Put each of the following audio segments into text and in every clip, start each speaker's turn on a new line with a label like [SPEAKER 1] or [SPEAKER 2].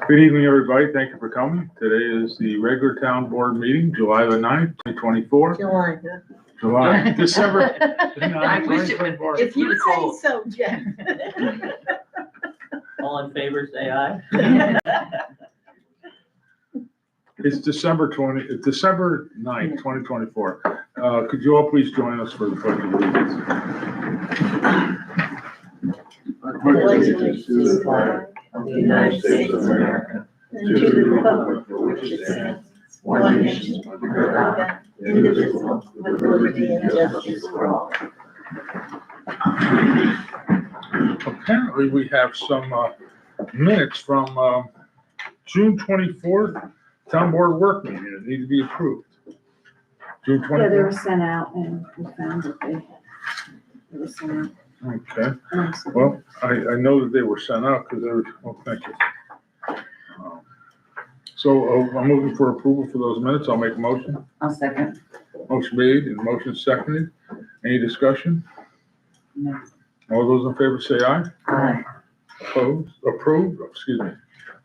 [SPEAKER 1] Good evening, everybody. Thank you for coming. Today is the regular town board meeting, July the 9th, 2024. December.
[SPEAKER 2] I wish it would.
[SPEAKER 3] If you say so, Jeff.
[SPEAKER 2] All in favor, say aye.
[SPEAKER 1] It's December 9th, 2024. Could you all please join us for the pledge of allegiance?
[SPEAKER 3] Congratulations to the flag of the United States of America and to the republic for which it stands, one nation under God, indivisible, with liberty and justice for all.
[SPEAKER 1] Apparently, we have some minutes from June 24th town board work meeting that need to be approved. June
[SPEAKER 4] Yeah, they were
[SPEAKER 1] 24th?
[SPEAKER 4] sent out and we found that they were sent out.
[SPEAKER 1] Okay. Well, I know that they were sent out because they were, well, thank you. So I'm moving for approval for those minutes. I'll make a motion.
[SPEAKER 2] I'll second.
[SPEAKER 1] Motion made and motion seconded. Any discussion?
[SPEAKER 2] No.
[SPEAKER 1] All those in favor say aye.
[SPEAKER 2] Aye.
[SPEAKER 1] Opposed? Approved? Excuse me.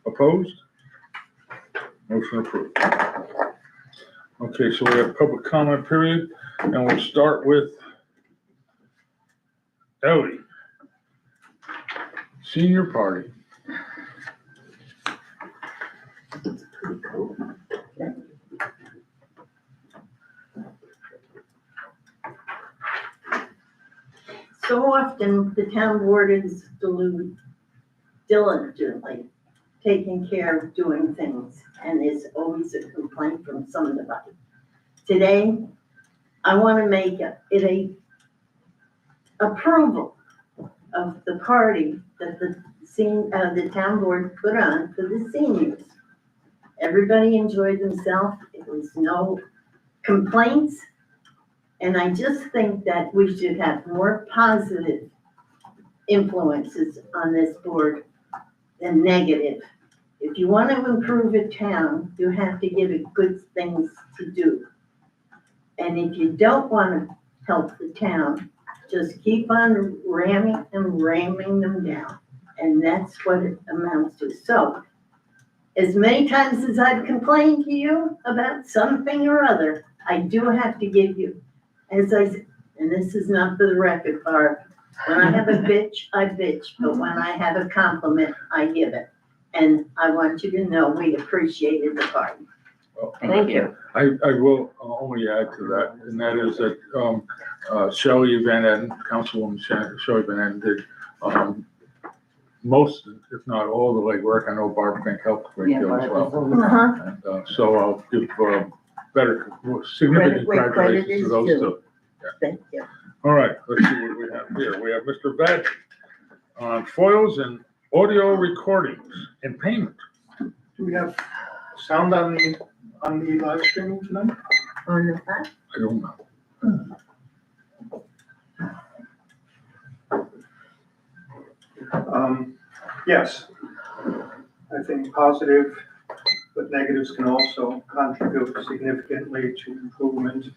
[SPEAKER 1] Opposed? Motion approved. Okay, so we have public comment period, and we'll start with Ellie. Senior party.
[SPEAKER 3] So often, the town board is diligently taking care of doing things, and there's always a complaint from somebody. Today, I want to make it a approval of the party that the town board put on for the seniors. Everybody enjoyed themselves. It was no complaints. And I just think that we should have more positive influences on this board than negative. If you want to improve a town, you have to give it good things to do. And if you don't want to help the town, just keep on ramming them down. And that's what it amounts to. So, as many times as I've complained to you about something or other, I do have to give you, as I said, and this is not for the record, Barb, when I have a bitch, I bitch, but when I have a compliment, I give it. And I want you to know we appreciated the party.
[SPEAKER 2] Thank you.
[SPEAKER 1] I will only add to that, and that is that Shelley Van Eden, Councilwoman Shelley Van Eden did most, if not all, the legwork. I know Barb can help a great deal as well. And, so I'll give significant
[SPEAKER 3] Credit where credit
[SPEAKER 1] congratulations to
[SPEAKER 3] is
[SPEAKER 1] those
[SPEAKER 3] due.
[SPEAKER 1] two.
[SPEAKER 3] Thank you.
[SPEAKER 1] All right, let's see what we have here. We have Mr. Badger on foils and audio recordings and payment.
[SPEAKER 5] Do we have sound on the live streaming tonight?
[SPEAKER 3] On the back?
[SPEAKER 1] I don't know.
[SPEAKER 5] Yes. I think positive, but negatives can also contribute significantly to improvement.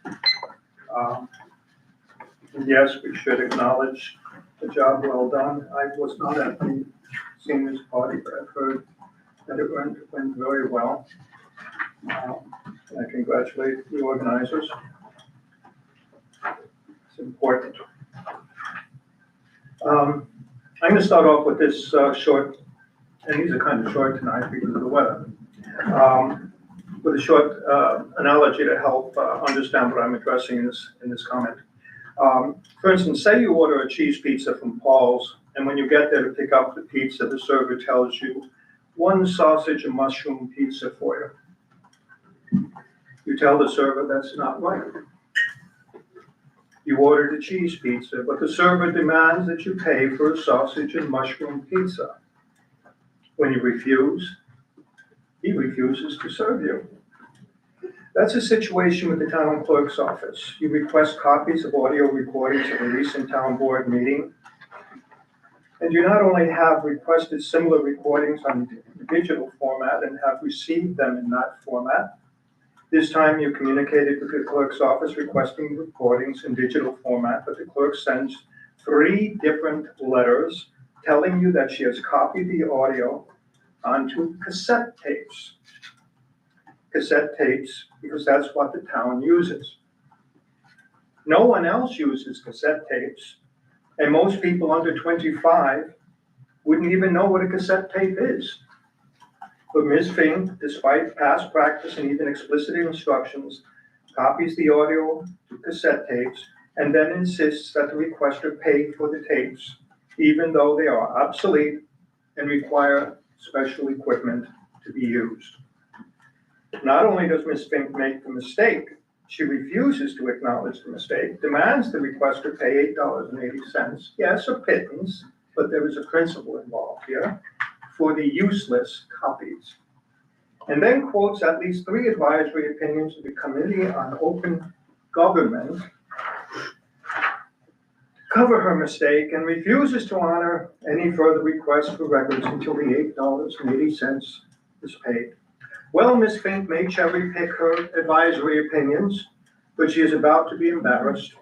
[SPEAKER 5] And yes, we should acknowledge the job well done. I was not at the seniors party, but I've heard that it went very well. And I congratulate the organizers. It's important. I'm going to start off with this short, and these are kind of short tonight because of the weather, with a short analogy to help understand what I'm addressing in this comment. For instance, say you order a cheese pizza from Paul's, and when you get there to pick up the pizza, the server tells you, 1 sausage and mushroom pizza for you. You tell the server that's not right. You ordered a cheese pizza, but the server demands that you pay for a sausage and mushroom pizza. When you refuse, he refuses to serve you. That's a situation with the town clerk's office. You request copies of audio recordings of a recent town board meeting, and you not only have requested similar recordings on digital format and have received them in that format, this time you communicated with the clerk's office requesting recordings in digital format, but the clerk sends 3 different letters telling you that she has copied the audio onto cassette tapes. Cassette tapes, because that's what the town uses. No one else uses cassette tapes, and most people under 25 wouldn't even know what a cassette tape is. But Ms. Fink, despite past practice and even explicit instructions, copies the audio to cassette tapes and then insists that the requester pay for the tapes, even though they are obsolete and require special equipment to be used. Not only does Ms. Fink make the mistake, she refuses to acknowledge the mistake, demands the requester pay $8.80. Yes, a pittance, but there is a principle involved here, for the useless copies. And then quotes at least 3 advisory opinions of the Committee on Open Government, cover her mistake, and refuses to honor any further requests for records until the $8.80 is paid. Well, Ms. Fink may cherry pick her advisory opinions, but she is about to be embarrassed.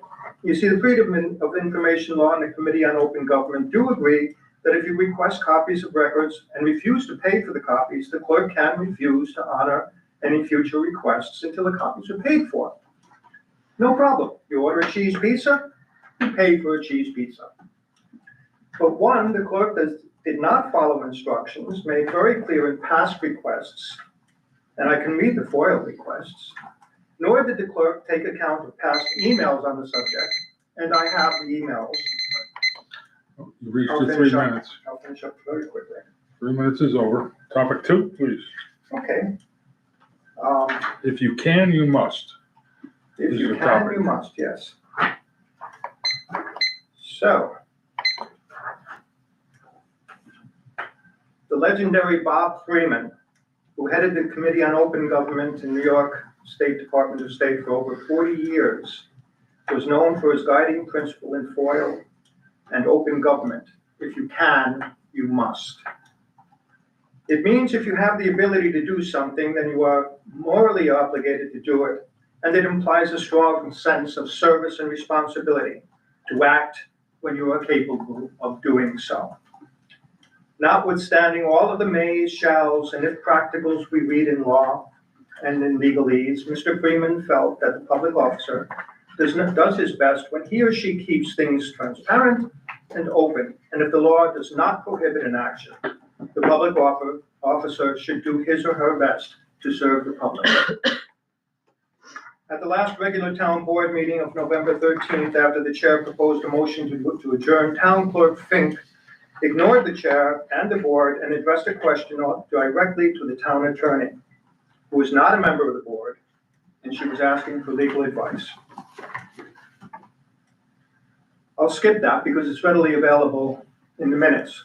[SPEAKER 5] You see, the Freedom of Information Law and the Committee on Open Government do agree that if you request copies of records and refuse to pay for the copies, the clerk can refuse to honor any future requests until the copies are paid for. No problem. You order a cheese pizza, you pay for a cheese pizza. But one, the clerk did not follow instructions made very clear in past requests, and I can read the FOIL requests, nor did the clerk take account of past emails on the subject, and I have the emails.
[SPEAKER 1] You reached your 3 minutes.
[SPEAKER 5] I'll finish up very quickly.
[SPEAKER 1] 3 minutes is over. Topic 2, please.
[SPEAKER 5] Okay.
[SPEAKER 1] If you can, you must.
[SPEAKER 5] If
[SPEAKER 1] This
[SPEAKER 5] you
[SPEAKER 1] is a
[SPEAKER 5] can,
[SPEAKER 1] topic.
[SPEAKER 5] you must, yes. So, the legendary Bob Freeman, who headed the Committee on Open Government in New York State Department of State for over 40 years, was known for his guiding principle in FOIL and open government. If you can, you must. It means if you have the ability to do something, then you are morally obligated to do it, and it implies a strong sense of service and responsibility to act when you are capable of doing so. Notwithstanding all of the mays, shalls, and if practicals we read in law and in legalese, Mr. Freeman felt that the public officer does his best when he or she keeps things transparent and open, and if the law does not prohibit an action, the public officer should do his or her best to serve the public. At the last regular town board meeting of November 13th, after the chair proposed a motion to adjourn, Town Clerk Fink ignored the chair and the board and addressed a question directly to the town attorney, who was not a member of the board, and she was asking for legal advice. I'll skip that because it's readily available in the minutes.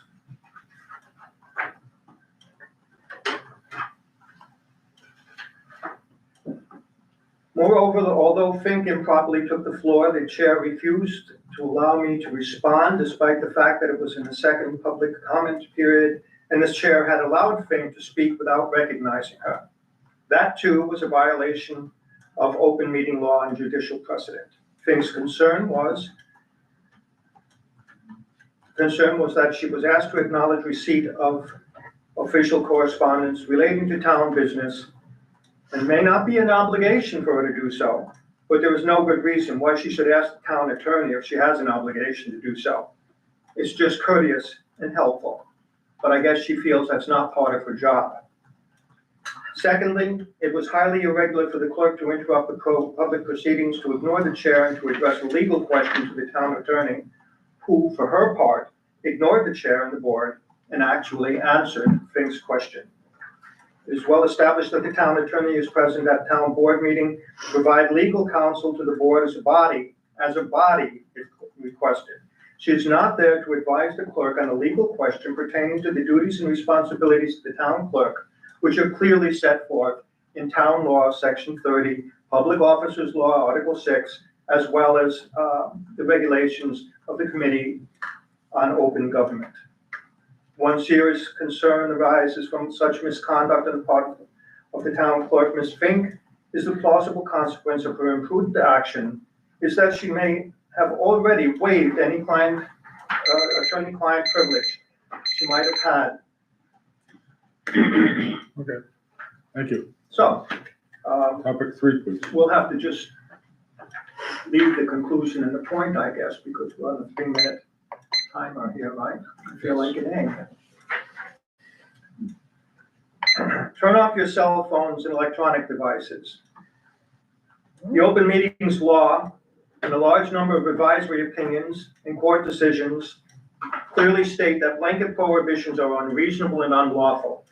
[SPEAKER 5] Moreover, although Fink improperly took the floor, the chair refused to allow me to respond, despite the fact that it was in the second public comment period, and this chair had allowed Fink to speak without recognizing her. That, too, was a violation of open meeting law and judicial precedent. Fink's concern was that she was asked to acknowledge receipt of official correspondence relating to town business, and may not be an obligation for her to do so, but there was no good reason why she should ask the town attorney if she has an obligation to do so. It's just courteous and helpful, but I guess she feels that's not part of her job. Secondly, it was highly irregular for the clerk to interrupt the public proceedings, to ignore the chair, and to address a legal question to the town attorney, who, for her part, ignored the chair and the board and actually answered Fink's question. It is well established that the town attorney is present at town board meeting to provide legal counsel to the board as a body if requested. She is not there to advise the clerk on a legal question pertaining to the duties and responsibilities of the town clerk, which are clearly set forth in town law, section 30, public officers law, article 6, as well as the regulations of the Committee on Open Government. One serious concern arises from such misconduct on the part of the town clerk, Ms. Fink, is the plausible consequence of her imprudent action is that she may have already waived any attorney-client privilege she might have had
[SPEAKER 1] Okay, thank you.
[SPEAKER 5] So,
[SPEAKER 1] Topic 3, please.
[SPEAKER 5] we'll have to just leave the conclusion and the point, I guess, because we're on a 3-minute timer here, right? I feel like it ain't. Turn off your cell phones and electronic devices. The open meetings law and a large number of advisory opinions and court decisions clearly state that blanket prohibitions are unreasonable and unlawful.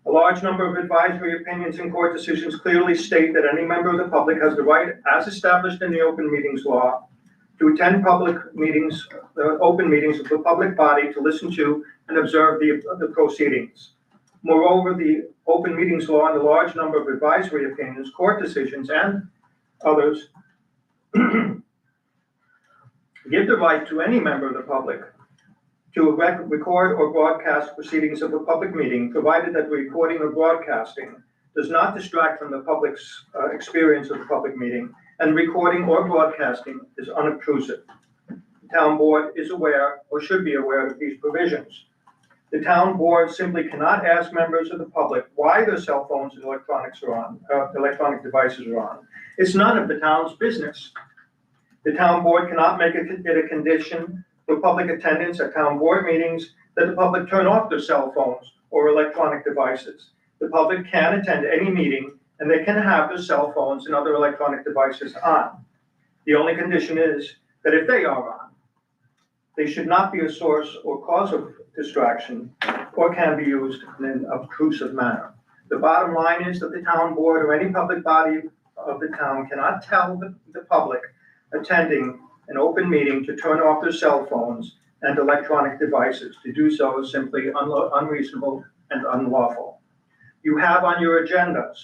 [SPEAKER 5] A large number of advisory opinions and court decisions clearly state that any member of the public has the right, as established in the open meetings law, to attend public meetings, open meetings of the public body to listen to and observe the proceedings. Moreover, the open meetings law and a large number of advisory opinions, court decisions, and others give the right to any member of the public to record or broadcast proceedings of a public meeting, provided that the recording or broadcasting does not distract from the public's experience of the public meeting, and recording or broadcasting is unobtrusive. The town board is aware, or should be aware, of these provisions. The town board simply cannot ask members of the public why their cell phones and electronic devices are on. It's none of the town's business. The town board cannot make it a condition for public attendance at town board meetings that the public turn off their cell phones or electronic devices. The public can attend any meeting and they can have their cell phones and other electronic devices on. The only condition is that if they are on, they should not be a source or cause of distraction or can be used in an obtrusive manner. The bottom line is that the town board or any public body of the town cannot tell the public attending an open meeting to turn off their cell phones and electronic devices. To do so is simply unreasonable and unlawful. You have on your agendas,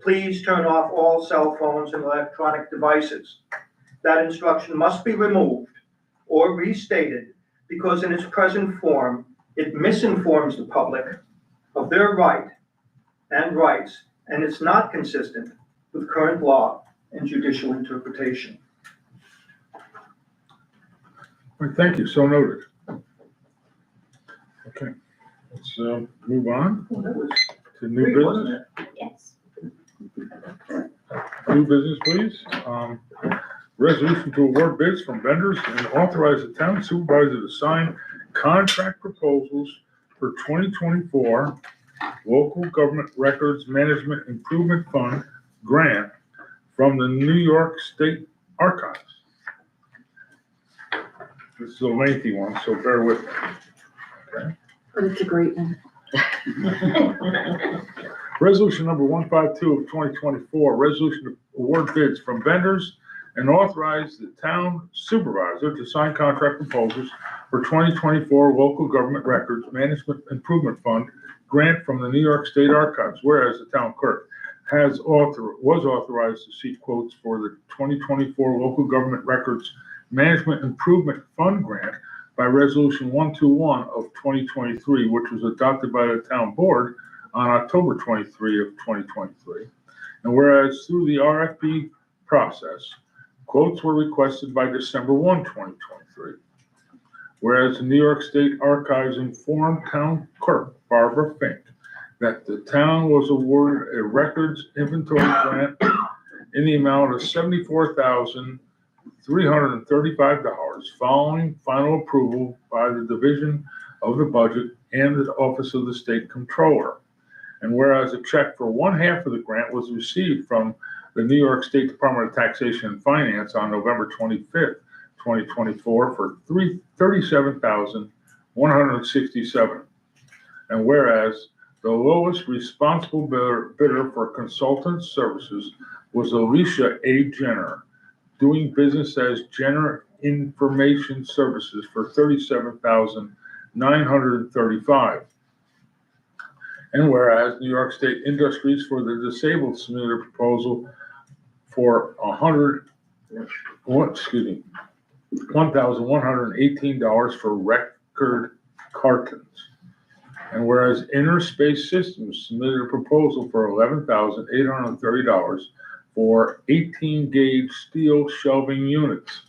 [SPEAKER 5] please turn off all cell phones and electronic devices. That instruction must be removed or restated because in its present form, it misinforms the public of their right and rights, and it's not consistent with current law and judicial interpretation.
[SPEAKER 1] All right, thank you, so noted. Okay, let's move on
[SPEAKER 5] Well, that was
[SPEAKER 1] to new
[SPEAKER 5] great, wasn't
[SPEAKER 1] business.
[SPEAKER 5] it?
[SPEAKER 3] Yes.
[SPEAKER 1] New business, please. Resolution to award bids from vendors and authorize the town supervisor to sign contract proposals for 2024 Local Government Records Management Improvement Fund grant from the New York State Archives. This is a lengthy one, so bear with me. Okay.
[SPEAKER 4] But it's a great one.
[SPEAKER 1] Resolution number 152 of 2024, resolution to award bids from vendors and authorize the town supervisor to sign contract proposals for 2024 Local Government Records Management Improvement Fund grant from the New York State Archives, whereas the town clerk was authorized to seek quotes for the 2024 Local Government Records Management Improvement Fund grant by Resolution 121 of 2023, which was adopted by the town board on October 23 of 2023. And whereas through the RFP process, quotes were requested by December 1, 2023. Whereas the New York State Archives informed town clerk Barbara Fink that the town was awarded a records inventory grant in the amount of $74,335 following final approval by the Division of the Budget and the Office of the State Comptroller. And whereas a check for one half of the grant was received from the New York State Department of Taxation and Finance on November 25th, 2024 for $37,167. And whereas the lowest responsible bidder for consultant services was Alicia A. Jenner, doing business as Jenner Information Services for $37,935. And whereas New York State Industries for the Disabled submitted a proposal for $1,118 for record cartons. And whereas Inner Space Systems submitted a proposal for $11,830 for 18-gauge steel shelving units.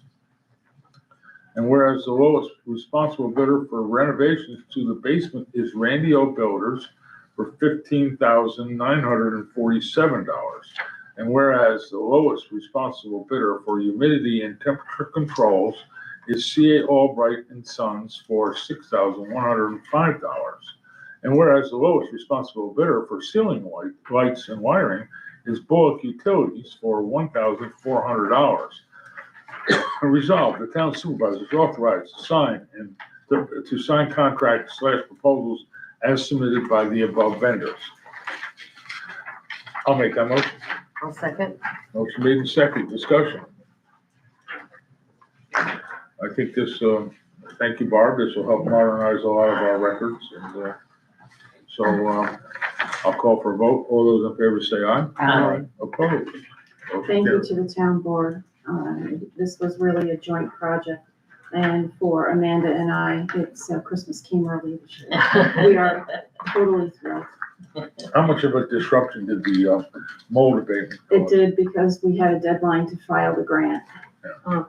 [SPEAKER 1] And whereas the lowest responsible bidder for renovations to the basement is Randy O. Builders for $15,947. And whereas the lowest responsible bidder for humidity and temperature controls is CA Albright and Sons for $6,105. And whereas the lowest responsible bidder for ceiling lights and wiring is Bullock Utilities for $1,400. Resolved, the town supervisor is authorized to sign to sign contracts / proposals as submitted by the above vendors. I'll make that motion.
[SPEAKER 4] I'll second.
[SPEAKER 1] Motion made and seconded. Discussion. I think this, thank you, Barb. This will help modernize a lot of our records. And so I'll call for a vote. All those in favor say aye.
[SPEAKER 2] Aye.
[SPEAKER 1] Opposed? Motion
[SPEAKER 6] Thank you
[SPEAKER 1] carries.
[SPEAKER 6] to the town board. This was really a joint project. And for Amanda and I, it's Christmas came early this year. We are totally thrilled.
[SPEAKER 1] How much of a disruption did the mold abatement
[SPEAKER 6] It
[SPEAKER 1] cause?
[SPEAKER 6] did because we had a deadline to file the grant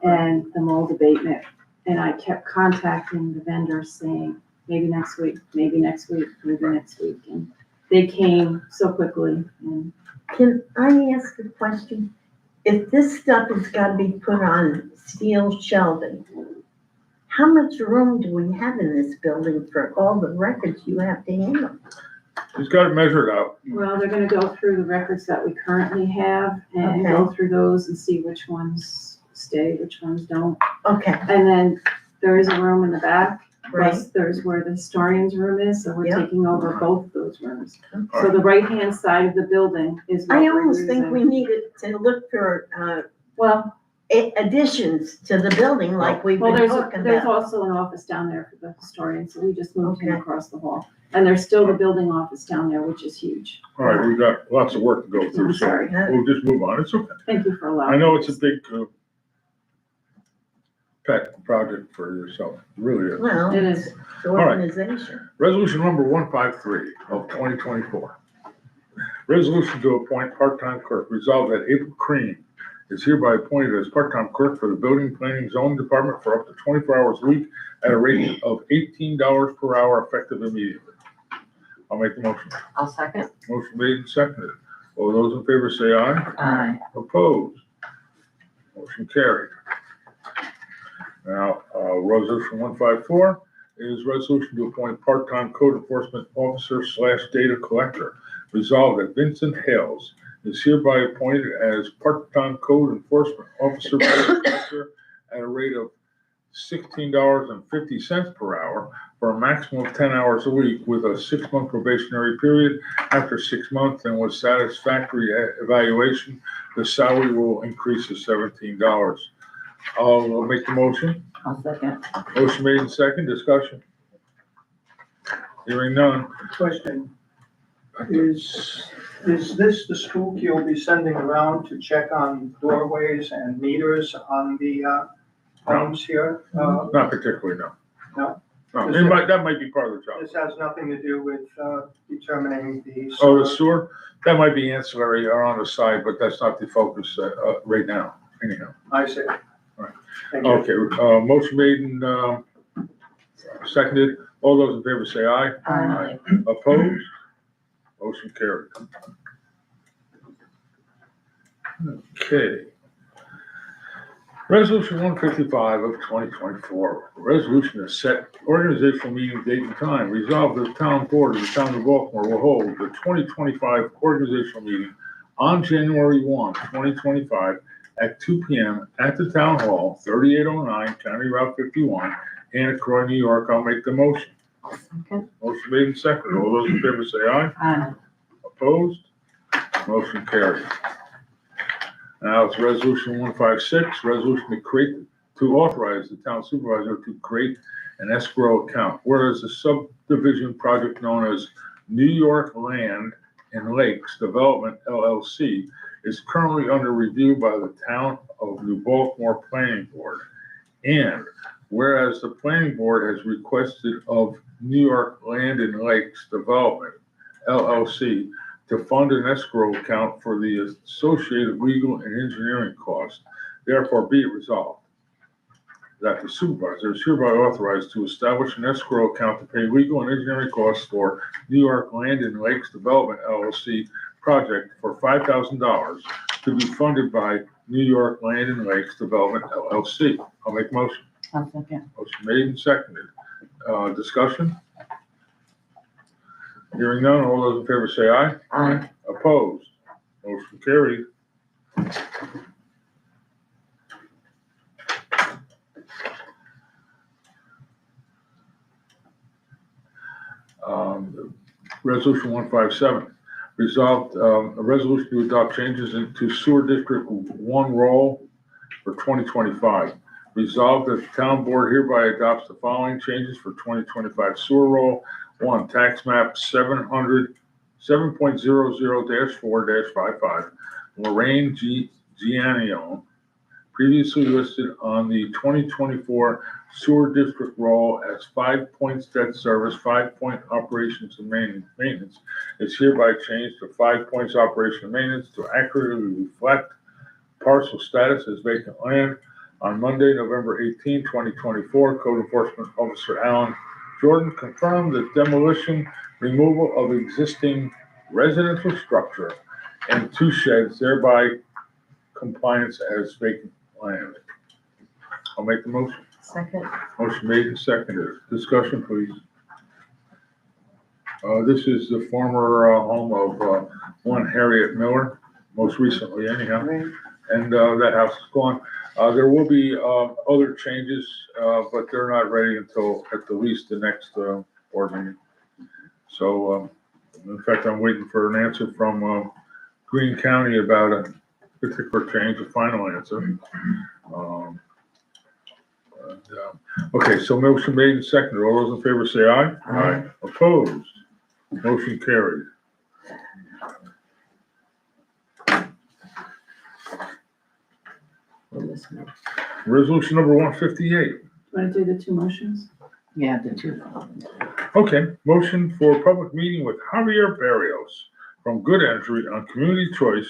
[SPEAKER 6] and the mold abatement. And I kept contacting the vendors saying, maybe next week, maybe next week, maybe next week. And they came so quickly and
[SPEAKER 3] Can I ask a question? If this stuff has got to be put on steel shelving, how much room do we have in this building for all the records you have to handle?
[SPEAKER 1] He's got to measure it out.
[SPEAKER 6] well, they're gonna go through the records that we currently have and
[SPEAKER 3] Okay.
[SPEAKER 6] go through those and see which ones stay, which ones don't.
[SPEAKER 3] Okay,
[SPEAKER 6] And then there is a room in the back,
[SPEAKER 3] right.
[SPEAKER 6] plus there's where the historian's room is, so we're
[SPEAKER 3] Yep.
[SPEAKER 6] taking over both those rooms.
[SPEAKER 1] All
[SPEAKER 6] So
[SPEAKER 1] right.
[SPEAKER 6] the right-hand side of the building is what
[SPEAKER 3] I
[SPEAKER 6] we're
[SPEAKER 3] almost think
[SPEAKER 6] using.
[SPEAKER 3] we needed to look for
[SPEAKER 6] Well,
[SPEAKER 3] additions to the building like we've been
[SPEAKER 6] there's
[SPEAKER 3] talking
[SPEAKER 6] there's
[SPEAKER 3] about.
[SPEAKER 6] also an office down there for the historian, so we just moved him
[SPEAKER 3] Okay.
[SPEAKER 6] across the hall. And there's still the building office down there, which is huge.
[SPEAKER 1] All right, we've got lots of work to go through,
[SPEAKER 6] I'm
[SPEAKER 1] so
[SPEAKER 6] sorry.
[SPEAKER 1] we'll just move on. It's okay.
[SPEAKER 6] Thank you for allowing.
[SPEAKER 1] I know
[SPEAKER 6] me
[SPEAKER 1] it's a
[SPEAKER 6] to-
[SPEAKER 1] big pet project for yourself. It really is.
[SPEAKER 3] Well,
[SPEAKER 6] It is.
[SPEAKER 3] it's organization.
[SPEAKER 1] Resolution number 153 of 2024. Resolution to appoint part-time clerk. Resolved that April Crean is hereby appointed as part-time clerk for the Building Planning Zoning Department for up to 24 hours a week at a rate of $18 per hour effective immediately. I'll make the motion.
[SPEAKER 4] I'll second.
[SPEAKER 1] Motion made and seconded. All those in favor say aye.
[SPEAKER 2] Aye.
[SPEAKER 1] Opposed? Motion carried. Now, resolution 154 is resolution to appoint part-time code enforcement officer / data collector. Resolved that Vincent Hales is hereby appointed as part-time code enforcement officer at a rate of $16.50 per hour for a maximum of 10 hours a week with a 6-month probationary period. After 6 months and with satisfactory evaluation, the salary will increase to $17. I'll make the motion.
[SPEAKER 2] I'll second.
[SPEAKER 1] Motion made in second, discussion. Hearing none.
[SPEAKER 5] Question, is this the spook you'll be sending around to check on doorways and meters on the homes here?
[SPEAKER 1] Not particularly, no.
[SPEAKER 5] No?
[SPEAKER 1] No,
[SPEAKER 5] Is it-
[SPEAKER 1] that might be part of the job.
[SPEAKER 5] This has nothing to do with determining the.
[SPEAKER 1] Oh, the sewer, that might be ancillary or on the side, but that's not the focus right now, anyhow.
[SPEAKER 5] I see.
[SPEAKER 1] Right.
[SPEAKER 5] Thank you.
[SPEAKER 1] Okay, motion made and seconded. All those in favor say aye.
[SPEAKER 2] Aye.
[SPEAKER 1] Opposed? Motion carried. Okay. Resolution 155 of 2024, resolution to set organizational meeting date and time. Resolved that the town board of the town of Baltimore will hold the 2025 organizational meeting on January 1, 2025 at 2 p.m. at the town hall, 3809 County Route 51, Anacroy, New York. I'll make the motion.
[SPEAKER 4] Second.
[SPEAKER 1] Motion made and seconded. All those in favor say aye.
[SPEAKER 2] Aye.
[SPEAKER 1] Opposed? Motion carried. Now it's resolution 156, resolution to authorize the town supervisor to create an escrow account. Whereas the subdivision project known as New York Land and Lakes Development LLC is currently under review by the town of New Baltimore Planning Board. And whereas the planning board has requested of New York Land and Lakes Development LLC to fund an escrow account for the associated legal and engineering costs. Therefore, be it resolved that the supervisor is hereby authorized to establish an escrow account to pay legal and engineering costs for New York Land and Lakes Development LLC project for $5,000 to be funded by New York Land and Lakes Development LLC. I'll make a motion.
[SPEAKER 2] I'll second.
[SPEAKER 1] Motion made and seconded. Discussion? Hearing none, all those in favor say aye.
[SPEAKER 2] Aye.
[SPEAKER 1] Opposed? Motion carried. Resolution 157, resolved, a resolution to adopt changes into Sewer District 1 roll for 2025. Resolved that the town board hereby adopts the following changes for 2025 sewer roll. 1, tax map 7.00-4-55, Lorraine Giannion, previously listed on the 2024 sewer district roll as 5 points debt service, 5 point operations and maintenance, is hereby changed to 5 points operation and maintenance to accurately reflect parcel status as vacant land. On Monday, November 18, 2024, Code Enforcement Officer Alan Jordan confirmed the demolition, removal of existing residential structure and 2 sheds, thereby compliance as vacant land. I'll make the motion.
[SPEAKER 2] Second.
[SPEAKER 1] Motion made and seconded. Discussion, please. This is the former home of one Harriet Miller, most recently anyhow,
[SPEAKER 2] Right.
[SPEAKER 1] and that house is gone. There will be other changes, but they're not ready until at the least the next board meeting. So, in fact, I'm waiting for an answer from Greene County about a particular change, a final answer. Okay, so motion made and seconded. All those in favor say aye.
[SPEAKER 2] Aye.
[SPEAKER 1] Opposed? Motion carried. Resolution number 158.
[SPEAKER 6] Want to do the 2 motions?
[SPEAKER 2] Yeah, the 2.
[SPEAKER 1] Okay, motion for public meeting with Javier Barrios from Good Energy on community choice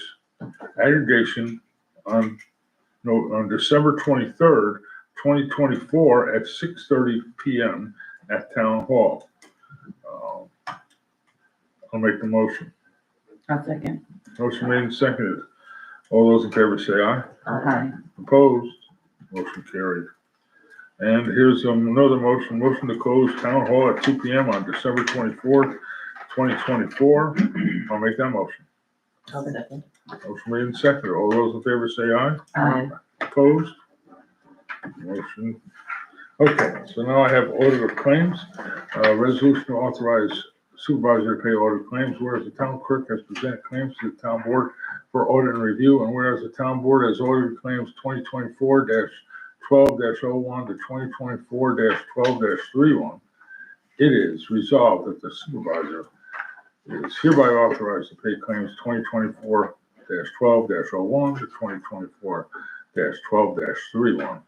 [SPEAKER 1] aggregation on December 23rd, 2024 at 6:30 PM at Town Hall. I'll make the motion.
[SPEAKER 2] I'll second.
[SPEAKER 1] Motion made and seconded. All those in favor say aye.
[SPEAKER 2] Aye.
[SPEAKER 1] Opposed? Motion carried. And here's another motion to close Town Hall at 2 PM on December 24th, 2024. I'll make that motion.
[SPEAKER 2] I'll second.
[SPEAKER 1] Motion made and seconded. All those in favor say aye.
[SPEAKER 2] Aye.
[SPEAKER 1] Opposed? Motion. Okay, so now I have audit of claims. Resolution to authorize supervisor to pay audit claims, whereas the town clerk has presented claims to the town board for audit and review, and whereas the town board has audited claims 2024-12-01 to 2024-12-31, it is resolved that the supervisor is hereby authorized to pay claims 2024-12-01 to 2024-12-31.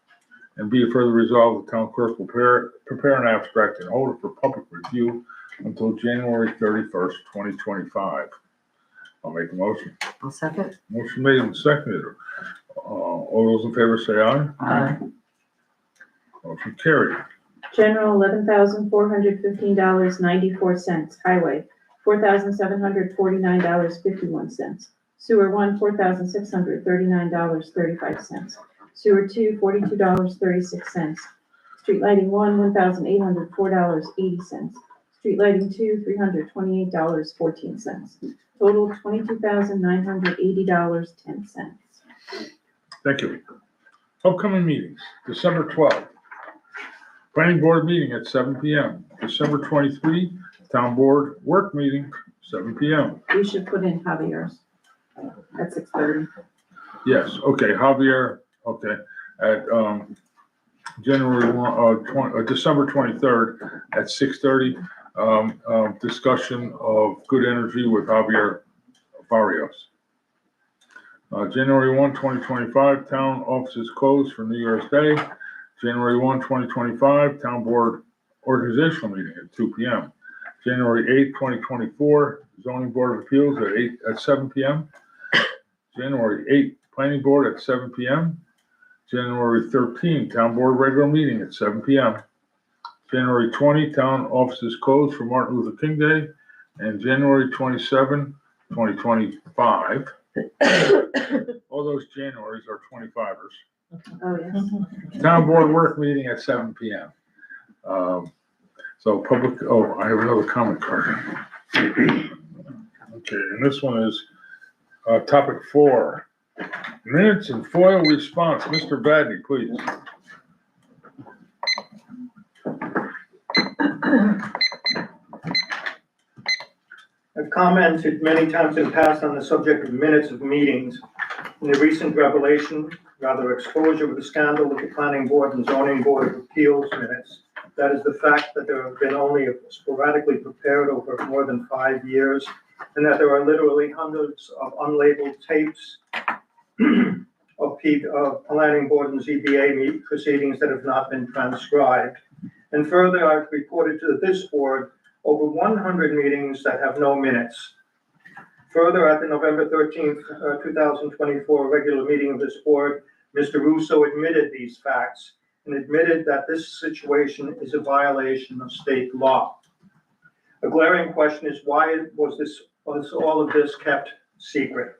[SPEAKER 1] And be it further resolved, the town clerk will prepare an abstract and hold it for public review until January 31st, 2025. I'll make a motion.
[SPEAKER 2] I'll second.
[SPEAKER 1] Motion made and seconded. All those in favor say aye.
[SPEAKER 2] Aye.
[SPEAKER 1] Motion carried.
[SPEAKER 6] General, $11,415.94. Highway, $4,749.51. Sewer 1, $4,639.35. Sewer 2, $42.36. Street lighting 1, $1,804.80. Street lighting 2, $328.14. Total $22,980.10.
[SPEAKER 1] Thank you. Upcoming meetings, December 12th. Planning board meeting at 7 PM. December 23, town board work meeting, 7 PM.
[SPEAKER 6] We should put in Javier's at 6:30.
[SPEAKER 1] Yes, okay, Javier, okay, at, December 23rd at 6:30, discussion of good energy with Javier Barrios. January 1, 2025, town offices closed for New Year's Day. January 1, 2025, town board organizational meeting at 2 PM. January 8, 2024, zoning board of appeals at 7 PM. January 8, planning board at 7 PM. January 13, Town Board regular meeting at 7 PM. January 20, Town offices closed for Martin Luther King Day. And January 27, 2025. All those Januaries are 25ers.
[SPEAKER 6] Oh, yes.
[SPEAKER 1] Town Board work meeting at 7 PM. So public, I have another comment card. Okay, and this one is topic 4. Minutes and FOIL response. Mr. Badney, please.
[SPEAKER 5] I've commented many times in the past on the subject of minutes of meetings. In the recent exposure with the scandal of the Planning Board and Zoning Board of Appeals minutes, that is the fact that there have been only sporadically prepared over more than 5 years, and that there are literally hundreds of unlabeled tapes of Planning Board and ZBA proceedings that have not been transcribed. And further, I've reported to this board over 100 meetings that have no minutes. Further, at the November 13th, 2024 regular meeting of this board, Mr. Russo admitted these facts and admitted that this situation is a violation of state law. A glaring question is, why was all of this kept secret?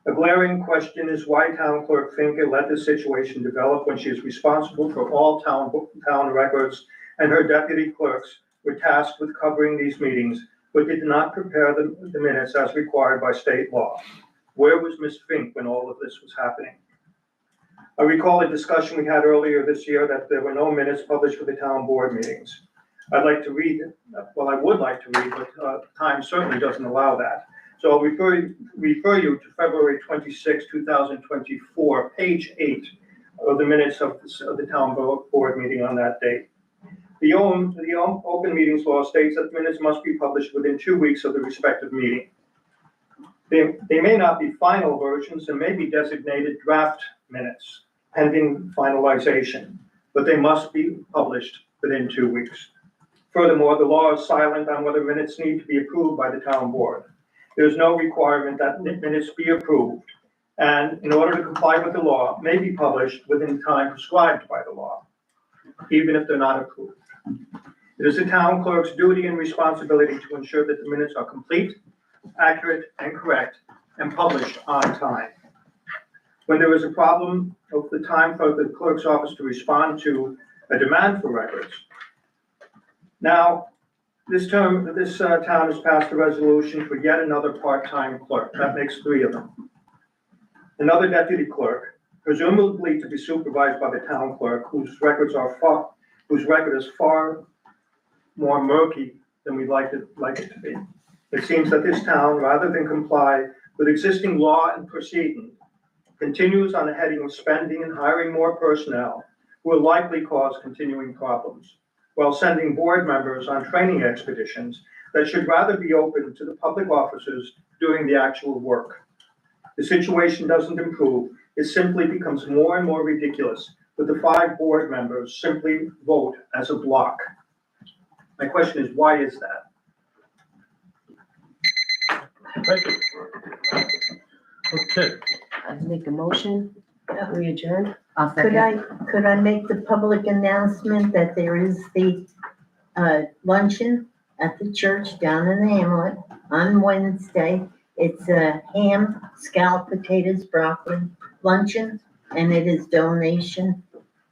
[SPEAKER 5] A glaring question is why Town Clerk Finke let this situation develop when she is responsible for all town records, and her deputy clerks were tasked with covering these meetings, but did not prepare the minutes as required by state law. Where was Ms. Fink when all of this was happening? I recall a discussion we had earlier this year that there were no minutes published for the town board meetings. I'd like to read, I would like to read, but time certainly doesn't allow that. So I'll refer you to February 26, 2024, page 8 of the minutes of the town board meeting on that date. The open meetings law states that minutes must be published within 2 weeks of the respective meeting. They may not be final versions and may be designated draft minutes pending finalization, but they must be published within 2 weeks. Furthermore, the law is silent on whether minutes need to be approved by the town board. There's no requirement that minutes be approved, and in order to comply with the law, may be published within time prescribed by the law, even if they're not approved. It is the town clerk's duty and responsibility to ensure that the minutes are complete, accurate, and correct, and published on time. When there is a problem of the time for the clerk's office to respond to a demand for records. Now, this town has passed a resolution for yet another part-time clerk. That makes 3 of them. Another deputy clerk, presumably to be supervised by the town clerk, whose record is far more murky than we'd like it to be. It seems that this town, rather than comply with existing law and proceeding, continues on a heading of spending and hiring more personnel who will likely cause continuing problems, while sending board members on training expeditions that should rather be open to the public officers doing the actual work. The situation doesn't improve. It simply becomes more and more ridiculous that the 5 board members simply vote as a block. My question is, why is that?
[SPEAKER 1] Thank you. Okay,
[SPEAKER 4] I'd make a motion, we adjourn.
[SPEAKER 2] I'll
[SPEAKER 3] Could
[SPEAKER 2] second.
[SPEAKER 3] I make the public announcement that there is the luncheon at the church down in the hamlet on Wednesday? It's a ham, scalloped potatoes, broccoli luncheon, and it is donation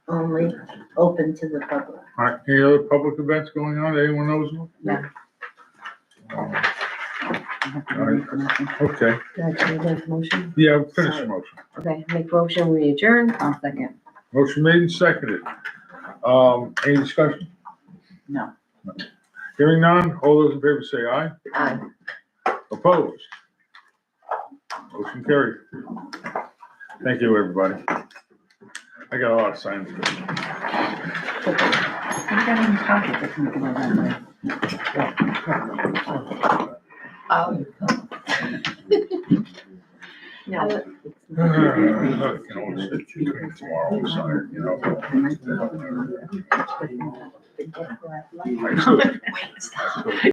[SPEAKER 3] only, open to the public.
[SPEAKER 1] all right, any other public events going on? Anyone knows of?
[SPEAKER 2] No.
[SPEAKER 1] All right. Okay,
[SPEAKER 4] Actually, make a motion.
[SPEAKER 1] yeah, finish the motion.
[SPEAKER 4] Okay, make motion, we adjourn.
[SPEAKER 2] I'll second.
[SPEAKER 1] Motion made and seconded. Any discussion?
[SPEAKER 2] No.
[SPEAKER 1] Hearing none, all those in favor say aye.
[SPEAKER 4] Aye.
[SPEAKER 1] Opposed? Motion carried. Thank you, everybody. I got a lot of signs to do.
[SPEAKER 2] I got any copies that can go that way.
[SPEAKER 4] Oh. No.
[SPEAKER 1] I can always sit between tomorrow and Sunday, you know. I should.
[SPEAKER 4] Wait, stop.